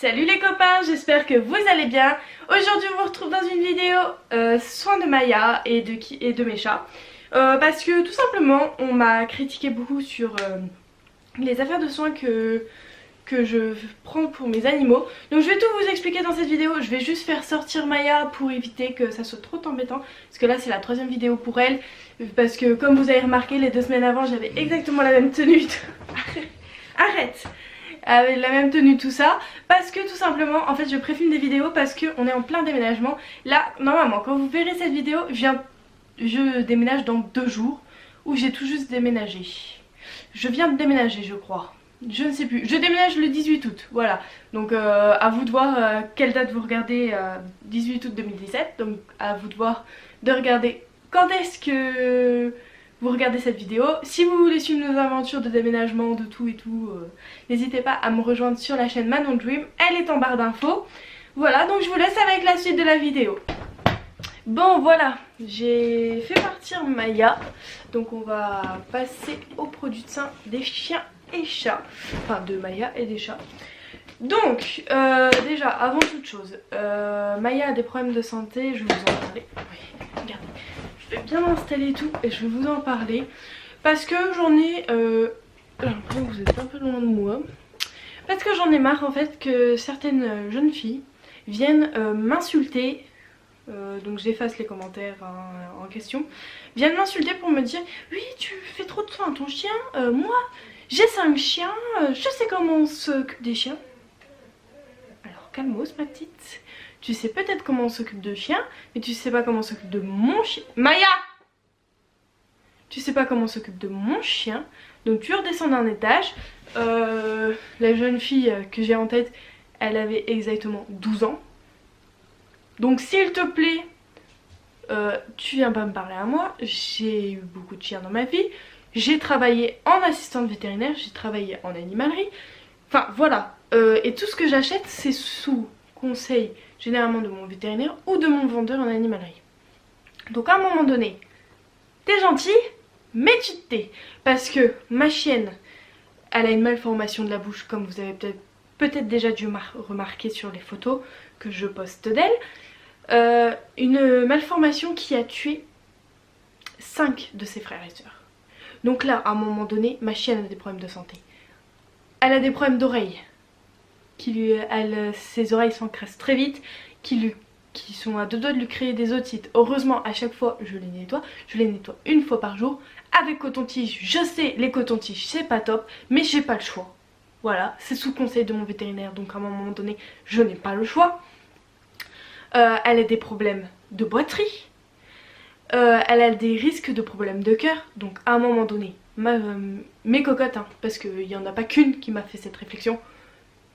Salut les copains, j'espère que vous allez bien. Aujourd'hui on vous retrouve dans une vidéo soins de Maya et de mes chats. Parce que tout simplement on m'a critiqué beaucoup sur les affaires de soins que je prends pour mes animaux. Donc je vais tout vous expliquer dans cette vidéo. Je vais juste faire sortir Maya pour éviter que ça soit trop embêtant. Parce que là c'est la troisième vidéo pour elle. Parce que comme vous avez remarqué, les 2 semaines avant j'avais exactement la même tenue. Arrête. Avec la même tenue, tout ça, parce que tout simplement en fait je préfilme des vidéos parce qu'on est en plein déménagement. Là normalement quand vous verrez cette vidéo, je déménage dans 2 jours, où j'ai tout juste déménagé. Je viens de déménager je crois, je ne sais plus, je déménage le 18 août, voilà. Donc à vous de voir quelle date vous regardez, 18 août 2017, donc à vous de voir de regarder quand est-ce que vous regardez cette vidéo. Si vous voulez suivre nos aventures de déménagement, de tout et tout, n'hésitez pas à me rejoindre sur la chaîne Manon Dream, elle est en barre d'infos. Voilà, donc je vous laisse avec la suite de la vidéo. Bon voilà, j'ai fait partir Maya, donc on va passer aux produits de soins des chiens et chats, enfin de Maya et des chats. Donc déjà avant toute chose, Maya a des problèmes de santé, je vais vous en parler. Oui, regardez. Je vais bien m'installer et tout et je vais vous en parler parce que j'en ai j'ai l'impression que vous êtes un peu loin de moi, parce que j'en ai marre en fait que certaines jeunes filles viennent m'insulter, donc j'efface les commentaires en question, viennent m'insulter pour me dire oui tu fais trop de soins à ton chien, moi j'ai 5 chiens, je sais comment on s'occupe des chiens. Alors calmos ma petite. Tu sais peut-être comment on s'occupe de chiens, mais tu sais pas comment on s'occupe de mon chien. Maya! Tu sais pas comment on s'occupe de mon chien, donc tu redescends d'un étage. La jeune fille que j'ai en tête, elle avait exactement 12 ans. Donc s'il te plaît, tu viens pas me parler à moi. J'ai eu beaucoup de chiens dans ma vie. J'ai travaillé en assistante vétérinaire, j'ai travaillé en animalerie. Enfin voilà, et tout ce que j'achète c'est sous conseil généralement de mon vétérinaire ou de mon vendeur en animalerie. Donc à un moment donné, t'es gentil, mais tu te tais. Parce que ma chienne, elle a une malformation de la bouche, comme vous avez peut-être déjà dû remarquer sur les photos que je poste d'elle. Une malformation qui a tué 5 de ses frères et sœurs. Donc là, à un moment donné, ma chienne a des problèmes de santé. Elle a des problèmes d'oreilles. Ses oreilles s'encrassent très vite, qui sont à 2 doigts de lui créer des otites. Heureusement à chaque fois je les nettoie 1 fois par jour avec coton-tige. Je sais, les cotons-tiges c'est pas top, mais j'ai pas le choix. Voilà, c'est sous conseil de mon vétérinaire, donc à un moment donné je n'ai pas le choix. Elle a des problèmes de boiterie, elle a des risques de problèmes de cœur, donc à un moment donné mes cocottes, hein, parce qu'il n'y en a pas qu'une qui m'a fait cette réflexion.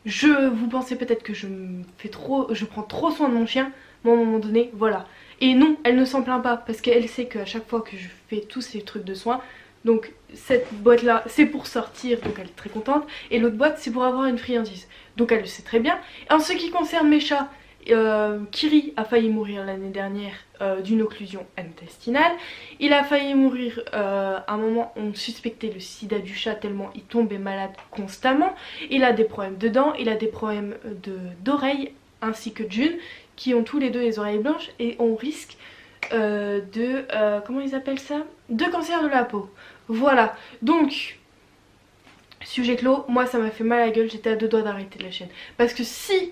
Vous pensez peut-être que je prends trop soin de mon chien, mais à un moment donné, voilà. Et non, elle ne s'en plaint pas, parce qu'elle sait qu'à chaque fois que je fais tous ces trucs de soins, donc cette boîte là c'est pour sortir, donc elle est très contente, et l'autre boîte c'est pour avoir une friandise, donc elle le sait très bien. En ce qui concerne mes chats, Kiri a failli mourir l'année dernière d'une occlusion intestinale. Il a failli mourir à un moment, on suspectait le sida du chat tellement il tombait malade constamment. Il a des problèmes de dents, il a des problèmes d'oreilles ainsi que de June, qui ont tous les deux les oreilles blanches, et on risque comment ils appellent ça, de cancer de la peau. Voilà, donc sujet clos. Moi ça m'a fait mal à la gueule, j'étais à 2 doigts d'arrêter la chaîne, parce que si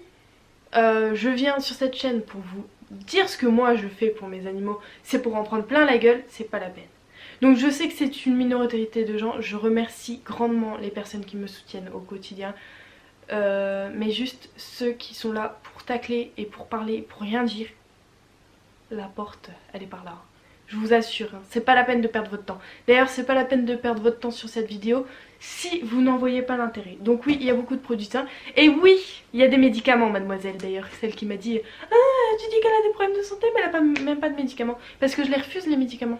je viens sur cette chaîne pour vous dire ce que moi je fais pour mes animaux, c'est pour en prendre plein la gueule, c'est pas la peine. Donc je sais que c'est une minorité de gens, je remercie grandement les personnes qui me soutiennent au quotidien, mais juste ceux qui sont là pour tacler et pour parler, pour rien dire, la porte elle est par là. Je vous assure, hein, c'est pas la peine de perdre votre temps. D'ailleurs c'est pas la peine de perdre votre temps sur cette vidéo si vous n'en voyez pas l'intérêt. Donc oui, il y a beaucoup de produits sains. Et oui, il y a des médicaments, mademoiselle, d'ailleurs, celle qui m'a dit ah, tu dis qu'elle a des problèmes de santé mais elle a même pas de médicaments. Parce que je les refuse les médicaments.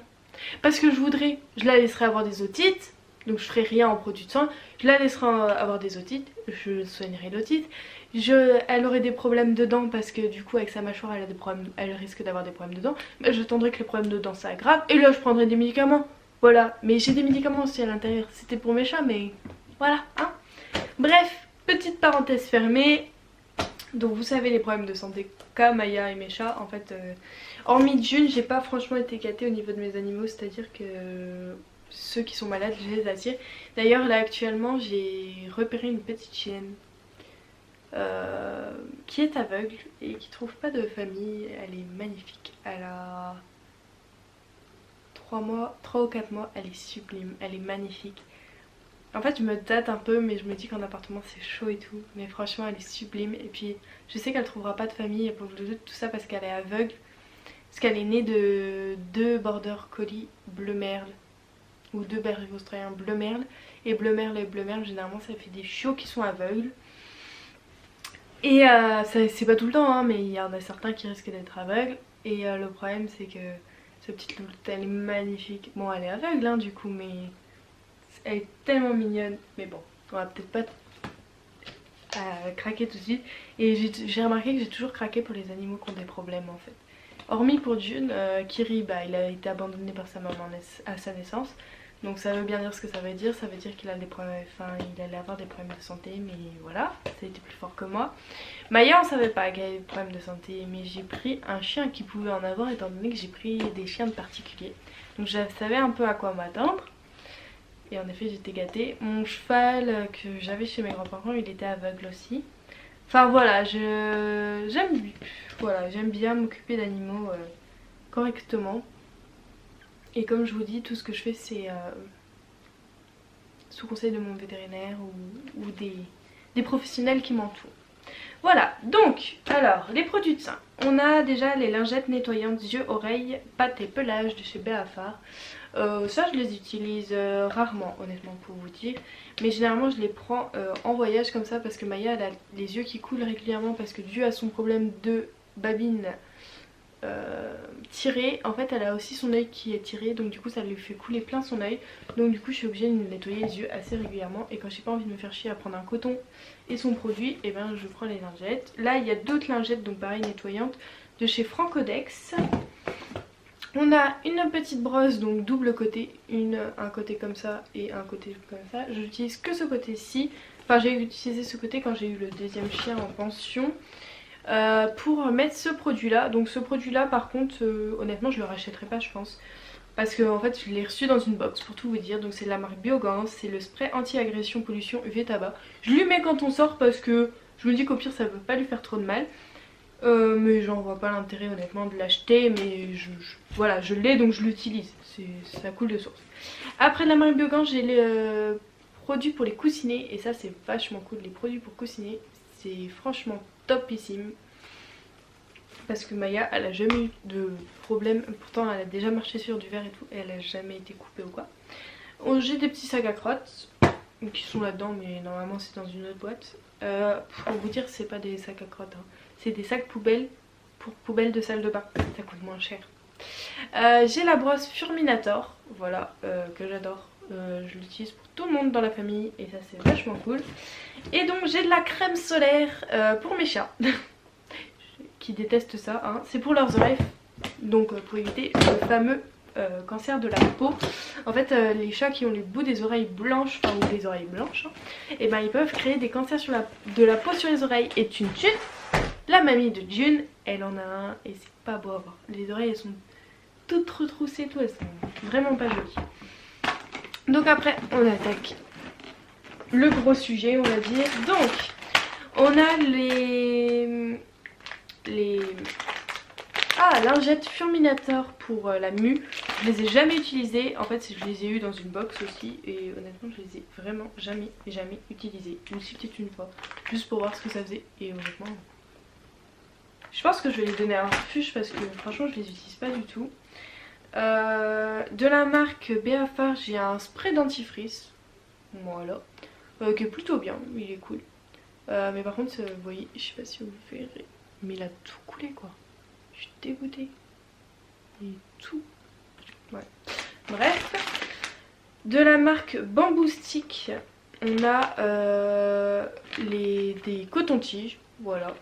Parce que je la laisserai avoir des otites, donc je ferai rien en produits de soins. Je la laisserai avoir des otites, je soignerai l'otite. Elle aurait des problèmes de dents parce que du coup avec sa mâchoire elle risque d'avoir des problèmes de dents. Mais j'attendrai que les problèmes de dents s'aggravent et là je prendrai des médicaments. Voilà, mais j'ai des médicaments aussi à l'intérieur, c'était pour mes chats mais voilà, hein. Bref, petite parenthèse fermée, Donc vous savez les problèmes de santé qu'a Maya et mes chats. En fait, hormis June, j'ai pas franchement été gâtée au niveau de mes animaux, c'est-à-dire que ceux qui sont malades, je les attire. D'ailleurs là actuellement j'ai repéré une petite chienne qui est aveugle et qui trouve pas de famille. Elle est magnifique, elle a 3 ou 4 mois, elle est sublime, elle est magnifique. En fait je me tâte un peu mais je me dis qu'en appartement c'est chaud et tout, mais franchement elle est sublime. Et puis je sais qu'elle trouvera pas de famille pour tout ça parce qu'elle est aveugle, parce qu'elle est née de 2 border collie bleu merle ou 2 bergers australiens bleu merle. Et bleu merle généralement ça fait des chiots qui sont aveugles. Et c'est pas tout le temps hein, mais il y en a certains qui risquent d'être aveugles. Et le problème c'est que cette petite louloute elle est magnifique. Bon elle est aveugle hein, du coup, mais elle est tellement mignonne. Mais bon, on va peut-être pas craquer tout de suite. Et j'ai remarqué que j'ai toujours craqué pour les animaux qui ont des problèmes en fait. Hormis pour June, Kiri bah, il a été abandonné par sa maman à sa naissance. Donc ça veut bien dire ce que ça veut dire qu'il a des problèmes, enfin il allait avoir des problèmes de santé, mais voilà, ça a été plus fort que moi. Maya on savait pas qu'elle avait des problèmes de santé, mais j'ai pris un chien qui pouvait en avoir étant donné que j'ai pris des chiens de particulier. Donc je savais un peu à quoi m'attendre. Et en effet j'étais gâtée. Mon cheval que j'avais chez mes grands-parents il était aveugle aussi. Enfin voilà, j'aime bien m'occuper d'animaux correctement. Et comme je vous dis, tout ce que je fais c'est sous conseil de mon vétérinaire ou des professionnels qui m'entourent. Voilà, donc, alors, les produits de sein. On a déjà les lingettes nettoyantes yeux, oreilles, pattes et pelage de chez Béafar. Ça je les utilise rarement honnêtement pour vous dire. Mais généralement je les prends en voyage comme ça parce que Maya elle a les yeux qui coulent régulièrement parce que dû à son problème de babine tirée, en fait elle a aussi son œil qui est tiré, donc du coup ça lui fait couler plein son œil. Donc du coup je suis obligée de nettoyer les yeux assez régulièrement. Et quand j'ai pas envie de me faire chier à prendre un coton et son produit, et ben je prends les lingettes. Là il y a d'autres lingettes donc pareil nettoyantes de chez Francodex. On a une petite brosse donc double côté, un côté comme ça et un côté comme ça. Je n'utilise que ce côté-ci, enfin j'ai utilisé ce côté quand j'ai eu le deuxième chien en pension pour mettre ce produit là. Donc ce produit là par contre honnêtement je le rachèterai pas je pense, parce que en fait je l'ai reçu dans une box pour tout vous dire. Donc c'est de la marque Biogans, c'est le spray anti-agression pollution UV tabac. Je lui mets quand on sort parce que je me dis qu'au pire ça peut pas lui faire trop de mal. Mais j'en vois pas l'intérêt honnêtement de l'acheter, mais voilà je l'ai donc je l'utilise, ça coule de source. Après de la marque Biogans j'ai les produits pour les coussinets et ça c'est vachement cool. Les produits pour coussiner c'est franchement topissime parce que Maya elle a jamais eu de problème, pourtant elle a déjà marché sur du verre et tout et elle a jamais été coupée ou quoi. J'ai des petits sacs à crottes qui sont là dedans mais normalement c'est dans une autre boîte. Pour vous dire c'est pas des sacs à crottes hein. C'est des sacs poubelles pour poubelles de salle de bain, ça coûte moins cher. J'ai la brosse Furminator, voilà, que j'adore. Je l'utilise pour tout le monde dans la famille et ça c'est vachement cool. Et donc j'ai de la crème solaire pour mes chats qui détestent ça hein. C'est pour leurs oreilles, donc pour éviter le fameux cancer de la peau. En fait les chats qui ont les bouts des oreilles blanches, enfin ou les oreilles blanches hein, et ben ils peuvent créer des cancers de la peau sur les oreilles. Et Tune, la mamie de June, elle en a un et c'est pas beau à voir. Les oreilles elles sont toutes retroussées, tout, elles sont vraiment pas jolies. Donc après on attaque le gros sujet on va dire. Donc on a les lingettes Furminator pour la mue. Je les ai jamais utilisées, en fait je les ai eu dans une box aussi et honnêtement je les ai vraiment jamais utilisées. Je me suis peut-être une fois juste pour voir ce que ça faisait et honnêtement je pense que je vais les donner à un refuge parce que franchement je les utilise pas du tout. De la marque Béafar j'ai un spray dentifrice, voilà, qui est plutôt bien, il est cool. Mais par contre vous voyez, je sais pas si vous verrez, mais il a tout coulé quoi. Je suis dégoûtée. Et tout. Ouais. Bref. De la marque Bamboo Stick, on a des cotons-tiges. Voilà.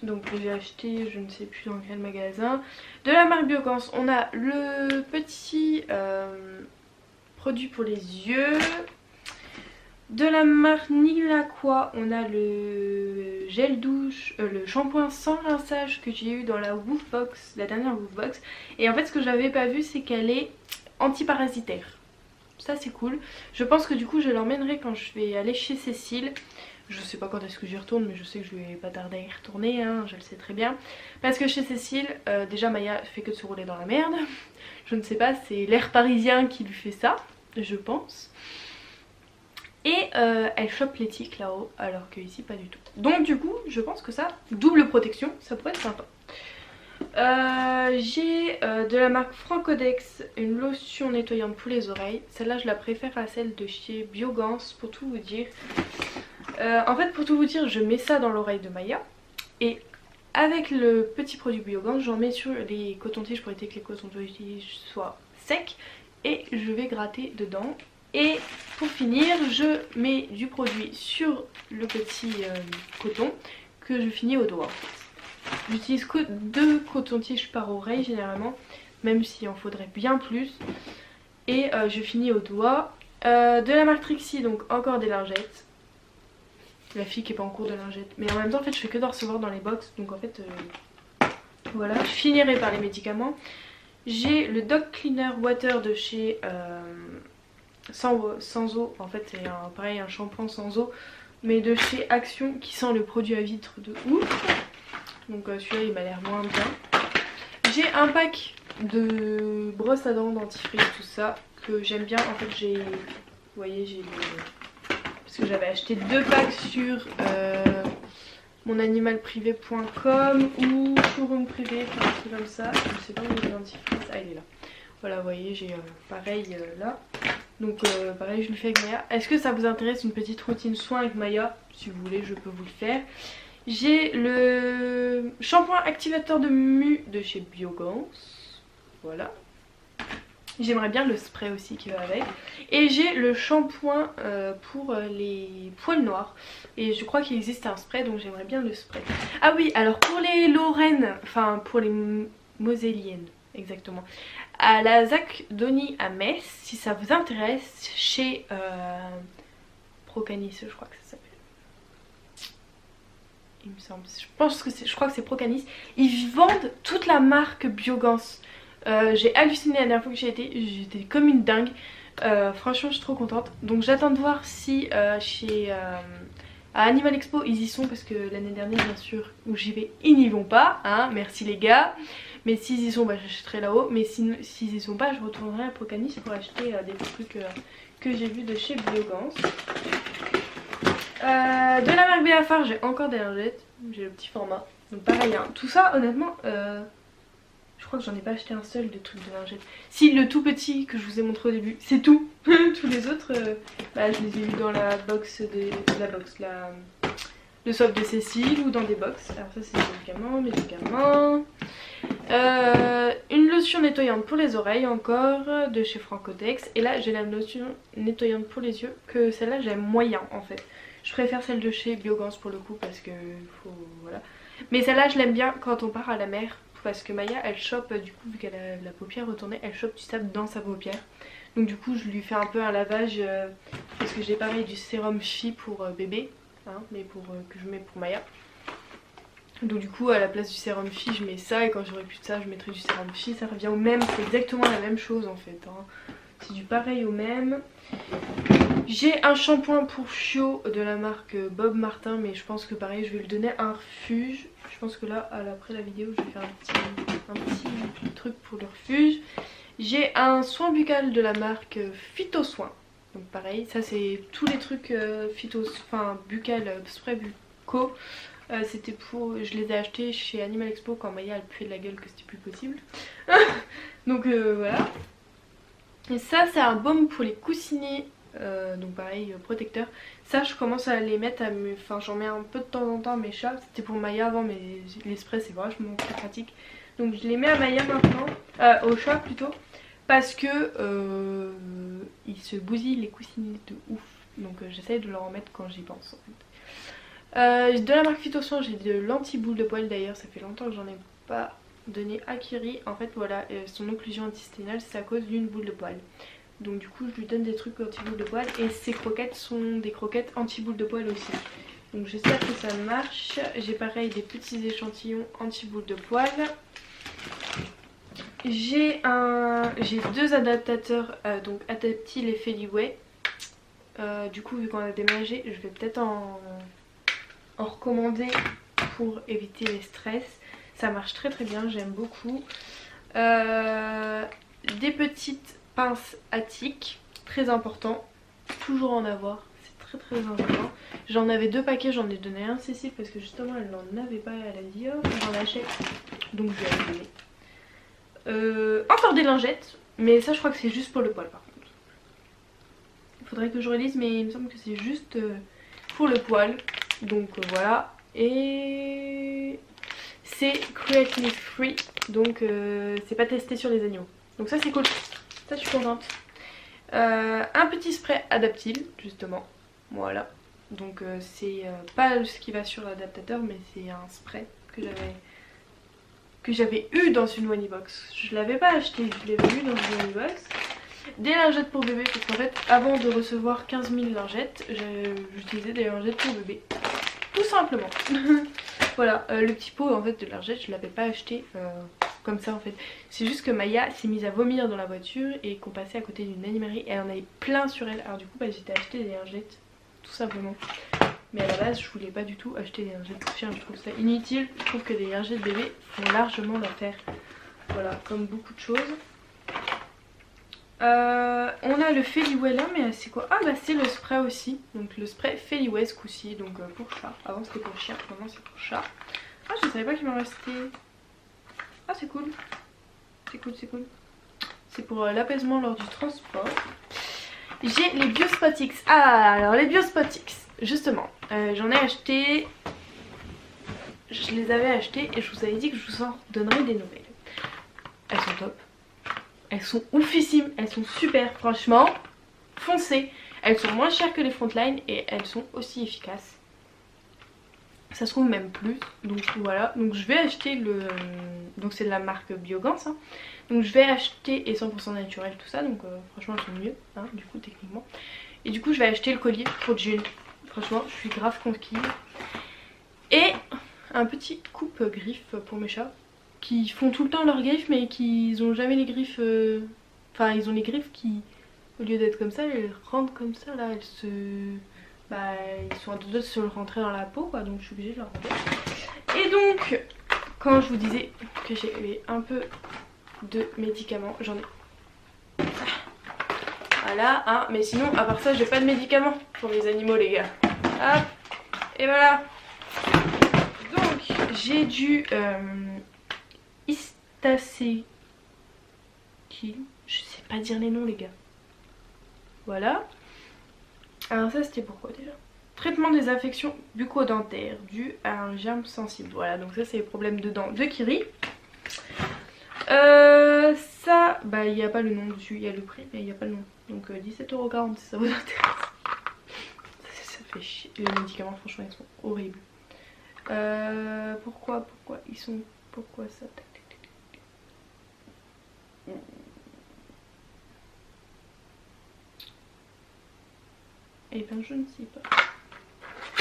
Donc j'ai acheté je ne sais plus dans quel magasin. De la marque Biogans, on a le petit produit pour les yeux. De la marque Nilaqua, on a le gel douche, le shampoing sans rinçage que j'ai eu dans la Woofbox, la dernière Woofbox. Et en fait ce que j'avais pas vu c'est qu'elle est antiparasitaire. Ça c'est cool. Je pense que du coup je l'emmènerai quand je vais aller chez Cécile. Je sais pas quand est-ce que j'y retourne mais je sais que je vais pas tarder à y retourner, hein, je le sais très bien. Parce que chez Cécile, déjà Maya fait que de se rouler dans la merde. Je ne sais pas, c'est l'air parisien qui lui fait ça, je pense. Et elle chope les tiques là-haut alors que ici pas du tout. Donc du coup je pense que ça, double protection, ça pourrait être sympa. J'ai de la marque Francodex une lotion nettoyante pour les oreilles. Celle-là je la préfère à celle de chez Biogans pour tout vous dire. En fait pour tout vous dire je mets ça dans l'oreille de Maya. Et avec le petit produit Biogans j'en mets sur les cotons-tiges pour éviter que les cotons-tiges soient secs. Et je vais gratter dedans. Et pour finir je mets du produit sur le petit coton que je finis au doigt. J'utilise que 2 cotons-tiges par oreille généralement, même s'il en faudrait bien plus. Et je finis au doigt. De la marque Trixie, donc encore des lingettes. La fille qui est pas en cours de lingettes. Mais en même temps en fait je fais que de recevoir dans les box. Donc en fait voilà, je finirai par les médicaments. J'ai le Dog Cleaner Water de chez sans eau. En fait c'est pareil un shampoing sans eau. Mais de chez Action qui sent le produit à vitre de ouf. Donc celui-là il m'a l'air moins bien. J'ai un pack de brosses à dents, dentifrice, tout ça que j'aime bien. En fait j'ai, vous voyez j'ai parce que j'avais acheté 2 packs sur monanimalprivé.com ou showroom privé, enfin un truc comme ça. Je sais pas où est le dentifrice, ah il est là. Voilà vous voyez j'ai pareil là. Donc pareil je le fais avec Maya. Est-ce que ça vous intéresse une petite routine soin avec Maya? Si vous voulez je peux vous le faire. J'ai le shampoing activateur de mue de chez Biogans. Voilà. J'aimerais bien le spray aussi qui va avec. Et j'ai le shampoing pour les poils noirs. Et je crois qu'il existe un spray donc j'aimerais bien le spray. Ah oui alors pour les Lorraine, enfin pour les Moseliennes exactement. À la Zac Donny à Metz, si ça vous intéresse, chez Procanis je crois que ça s'appelle. Il me semble, je crois que c'est Procanis. Ils vendent toute la marque Biogans. J'ai halluciné la dernière fois que j'étais comme une dingue. Franchement je suis trop contente. Donc j'attends de voir si chez à Animal Expo ils y sont. Parce que l'année dernière bien sûr où j'y vais ils n'y vont pas hein, merci les gars. Mais s'ils y sont bah, j'achèterai là-haut. Mais s'ils y sont pas je retournerai à Procanis pour acheter des trucs que j'ai vus de chez Biogans. De la marque Béafar j'ai encore des lingettes, j'ai le petit format, donc pareil hein. Tout ça honnêtement je crois que j'en ai pas acheté un seul de trucs de lingettes. Si le tout petit que je vous ai montré au début c'est tout. Tous les autres bah, je les ai eu dans la box le soft de Cécile ou dans des box. Alors ça c'est des médicaments. Une lotion nettoyante pour les oreilles encore de chez Francodex. Et là j'ai la lotion nettoyante pour les yeux que celle-là j'aime moyen en fait. Je préfère celle de chez Biogans pour le coup parce que voilà. Mais celle-là je l'aime bien quand on part à la mer. Parce que Maya elle chope du coup vu qu'elle a la paupière retournée, elle chope du sable dans sa paupière. Donc du coup je lui fais un peu un lavage parce que j'ai pareil du sérum Phi pour bébé hein, mais que je mets pour Maya. Donc du coup à la place du sérum Phi je mets ça et quand j'aurai plus de ça je mettrai du sérum Phi. Ça revient au même, c'est exactement la même chose en fait hein. C'est du pareil au même. J'ai un shampoing pour chiot de la marque Bob Martin mais je pense que pareil je vais le donner à un refuge. Je pense que là après la vidéo je vais faire un petit truc pour le refuge. J'ai un soin buccal de la marque Phytosoin. Donc pareil ça c'est tous les trucs buccal, spray bucco. C'était pour, je les ai achetés chez Animal Expo quand Maya elle puait de la gueule que c'était plus possible. Donc voilà. Et ça c'est un baume pour les coussinets. Donc pareil protecteur. Ça je commence à les mettre enfin j'en mets un peu de temps en temps à mes chats. C'était pour Maya avant mais les sprays c'est vachement plus pratique. Donc je les mets à Maya maintenant, au chat plutôt. Parce que ils se bousillent les coussinets de ouf. Donc j'essaye de leur en mettre quand j'y pense en fait. De la marque Phytosoin j'ai de l'anti-boule de poil d'ailleurs. Ça fait longtemps que j'en ai pas donné à Kiri. En fait voilà son occlusion intestinale c'est à cause d'une boule de poil. Donc du coup je lui donne des trucs anti-boule de poil et ces croquettes sont des croquettes anti-boule de poil aussi. Donc j'espère que ça marche. J'ai pareil des petits échantillons anti-boule de poil. J'ai deux adaptateurs, donc Adaptil et Feliway. Du coup vu qu'on a déménagé, je vais peut-être en recommander pour éviter les stress. Ça marche très très bien, j'aime beaucoup. Des petites pinces attiques, très important, toujours en avoir, c'est très très important. J'en avais 2 paquets, j'en ai donné un à Cécile parce que justement elle n'en avait pas, elle a dit oh j'en achète, donc je lui ai donné. Encore des lingettes, mais ça je crois que c'est juste pour le poil par contre. Il faudrait que je relise mais il me semble que c'est juste pour le poil, donc voilà. Et c'est cruelty free, donc c'est pas testé sur les animaux, donc ça c'est cool, ça je suis contente. Un petit spray Adaptil justement, voilà, donc c'est pas ce qui va sur l'adaptateur mais c'est un spray que j'avais eu dans une Wanibox. Je l'avais pas acheté, je l'avais eu dans une Wanibox. Des lingettes pour bébé parce qu'en fait avant de recevoir 15 000 lingettes j'utilisais des lingettes pour bébé tout simplement. Voilà, le petit pot en fait de lingettes je l'avais pas acheté comme ça en fait. C'est juste que Maya s'est mise à vomir dans la voiture et qu'on passait à côté d'une animalerie et elle en avait plein sur elle. Alors du coup bah, j'étais acheté des lingettes tout simplement. Mais à la base je voulais pas du tout acheter des lingettes pour chien, je trouve ça inutile. Je trouve que des lingettes bébés font largement l'affaire. Voilà, comme beaucoup de choses. On a le Feliway là, mais c'est quoi? Ah bah c'est le spray aussi. Donc le spray Feliway ce coup-ci, donc pour chat. Avant c'était pour chien, maintenant c'est pour chat. Ah je savais pas qu'il m'en restait. Ah c'est cool. C'est cool, c'est cool. C'est pour l'apaisement lors du transport. J'ai les Biospotix. Ah alors les Biospotix, justement. J'en ai acheté. Je les avais achetés et je vous avais dit que je vous en donnerais des nouvelles. Elles sont top. Elles sont oufissimes, elles sont super, franchement, foncez. Elles sont moins chères que les Frontline et elles sont aussi efficaces. Ça se trouve même plus, donc voilà. Donc je vais acheter le... Donc c'est de la marque Biogans, hein. Donc je vais acheter, et 100% naturel tout ça, donc franchement elles sont mieux, hein, du coup techniquement. Et du coup je vais acheter le collier pour June. Franchement je suis grave conquise. Et un petit coupe-griffe pour mes chats. Qui font tout le temps leurs griffes mais qui ont jamais les griffes enfin ils ont les griffes qui au lieu d'être comme ça elles rentrent comme ça là, elles se bah ils sont à deux doigts de se rentrer dans la peau quoi, donc je suis obligée de leur rentrer. Et donc quand je vous disais que j'ai un peu de médicaments, j'en ai voilà hein, mais sinon à part ça j'ai pas de médicaments pour les animaux les gars. Hop et voilà. Donc j'ai du Istacé qui, je sais pas dire les noms les gars. Voilà. Alors ça c'était pourquoi déjà? Traitement des infections bucco-dentaires dû à un germe sensible. Voilà, donc ça c'est les problèmes de dents de Kiri. Ça, bah il n'y a pas le nom dessus, il y a le prix mais il n'y a pas le nom. Donc 17,40€ si ça vous intéresse. Ça fait chier. Les médicaments franchement ils sont horribles. Pourquoi ils sont... Pourquoi ça? Eh bien je ne sais pas.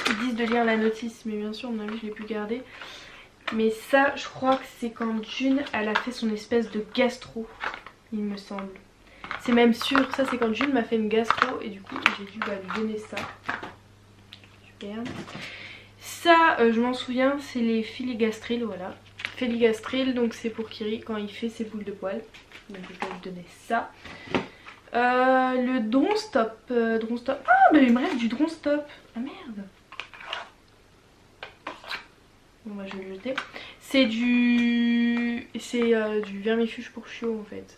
Ils disent de lire la notice mais bien sûr mon avis je l'ai pu garder. Mais ça je crois que c'est quand June elle a fait son espèce de gastro, il me semble. C'est même sûr, ça c'est quand June m'a fait une gastro et du coup j'ai dû lui donner ça. Super. Ça je m'en souviens, c'est les Filigastril, voilà. Filigastril, donc c'est pour Kiri quand il fait ses boules de poils. Donc je vais lui donner ça. Le Dronstop. Dronstop. Ah bah il me reste du Dronstop. Ah merde. Bon bah je vais le jeter. C'est du... C'est du vermifuge pour chiots en fait.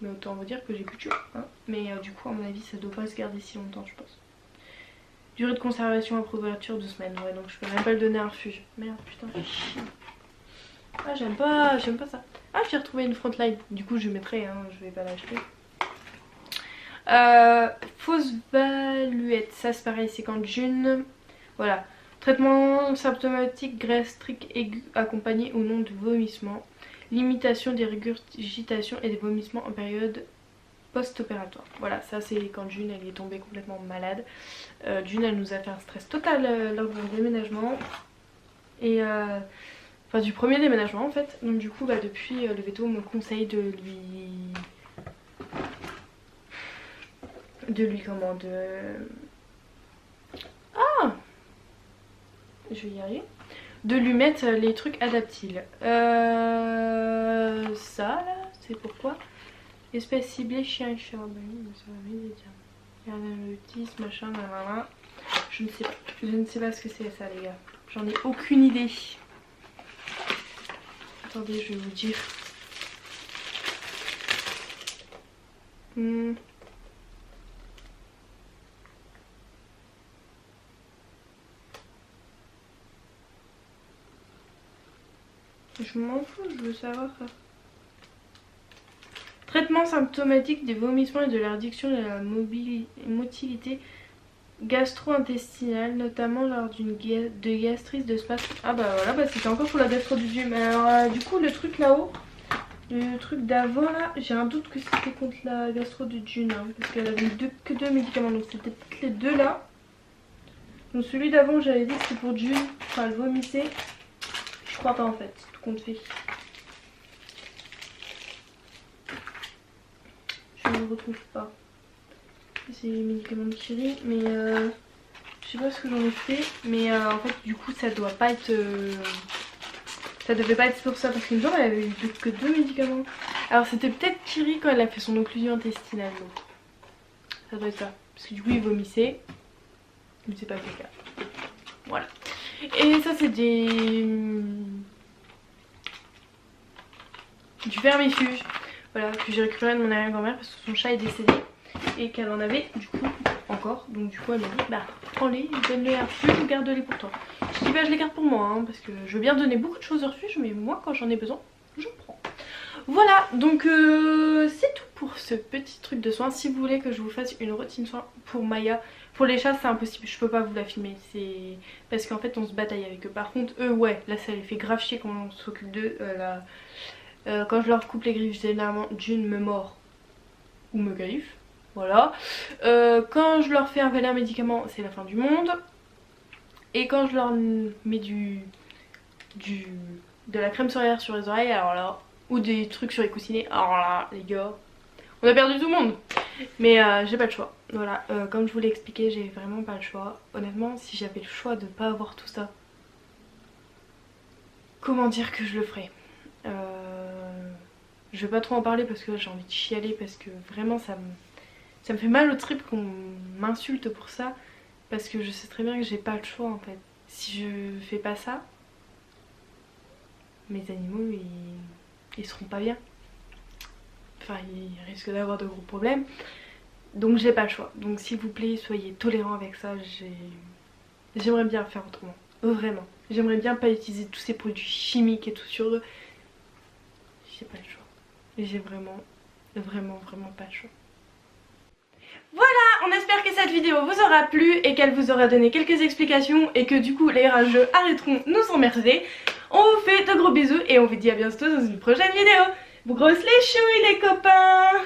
Mais autant vous dire que j'ai plus de chiots. Hein. Mais du coup à mon avis ça doit pas se garder si longtemps je pense. Durée de conservation après ouverture 2 semaines. Ouais donc je peux même pas le donner à un refuge. Merde putain fais chier. Ah j'aime pas ça. Ah j'ai retrouvé une Frontline. Du coup je mettrai hein, je vais pas l'acheter. Phosphaluette, ça c'est pareil, c'est quand June. Voilà. Traitement symptomatique gastrique aigu accompagné ou non de vomissements. Limitation des régurgitations et des vomissements en période post-opératoire. Voilà, ça c'est quand June elle est tombée complètement malade. June elle nous a fait un stress total lors de notre déménagement. Et enfin du premier déménagement en fait. Donc du coup bah, depuis le veto me conseille de lui comment Ah, je vais y arriver. De lui mettre les trucs adaptiles. Ça là, c'est pourquoi espèce ciblée chien et chat. Ben oui, ça va m'aider tiens. Regarde l'autisme, machin, nanana. Je ne sais pas. Je ne sais pas ce que c'est ça les gars. J'en ai aucune idée. Attendez, je vais vous dire. Je m'en fous, je veux savoir. Traitement symptomatique des vomissements et de la réduction de la motilité gastro-intestinale, notamment lors de gastrites de spasme. Ah bah voilà, bah c'était encore pour la gastro du June. Mais alors du coup le truc là-haut, le truc d'avant là, j'ai un doute que c'était contre la gastro du June, hein, parce qu'elle avait que deux médicaments, donc c'était peut-être les deux là. Donc celui d'avant j'avais dit que c'était pour June, enfin elle vomissait. Je crois pas en fait, tout compte fait. Je ne le retrouve pas. C'est les médicaments de Kiri, mais je sais pas ce que j'en ai fait, mais en fait du coup ça doit pas être ça devait pas être pour ça, parce qu'une fois elle avait eu que deux médicaments. Alors c'était peut-être Kiri quand elle a fait son occlusion intestinale, donc ça doit être ça, parce que du coup il vomissait, mais c'est pas le cas. Voilà. Et ça c'est du vermifuge, voilà, que j'ai récupéré de mon arrière-grand-mère parce que son chat est décédé et qu'elle en avait du coup encore, donc du coup elle m'a dit bah prends-les, donne-les à refuge ou garde-les pour toi. Je dis bah je les garde pour moi hein, parce que je veux bien donner beaucoup de choses au refuge, mais moi quand j'en ai besoin je prends. Voilà, donc c'est tout pour ce petit truc de soins. Si vous voulez que je vous fasse une routine soin pour Maya, pour les chats c'est impossible, je peux pas vous la filmer, c'est parce qu'en fait on se bataille avec eux. Par contre eux ouais, là ça les fait grave chier quand on s'occupe d'eux. Quand je leur coupe les griffes généralement June me mord ou me griffe. Voilà. Quand je leur fais avaler un médicament, c'est la fin du monde. Et quand je leur mets de la crème solaire sur les oreilles, alors là, ou des trucs sur les coussinets, alors là, les gars, on a perdu tout le monde. Mais j'ai pas le choix. Voilà, comme je vous l'ai expliqué, j'ai vraiment pas le choix. Honnêtement, si j'avais le choix de pas avoir tout ça, comment dire que je le ferais? Je vais pas trop en parler parce que j'ai envie de chialer, parce que vraiment ça me fait mal au trip qu'on m'insulte pour ça, parce que je sais très bien que j'ai pas le choix en fait. Si je fais pas ça, mes animaux ils seront pas bien. Enfin ils risquent d'avoir de gros problèmes. Donc j'ai pas le choix. Donc s'il vous plaît soyez tolérants avec ça. J'aimerais bien faire autrement. Vraiment. J'aimerais bien pas utiliser tous ces produits chimiques et tout sur eux. J'ai pas le choix. J'ai vraiment pas le choix. Voilà, on espère que cette vidéo vous aura plu et qu'elle vous aura donné quelques explications et que du coup les rageux arrêteront de nous emmerder. On vous fait de gros bisous et on vous dit à bientôt dans une prochaine vidéo. Vous grosses les chouilles les copains!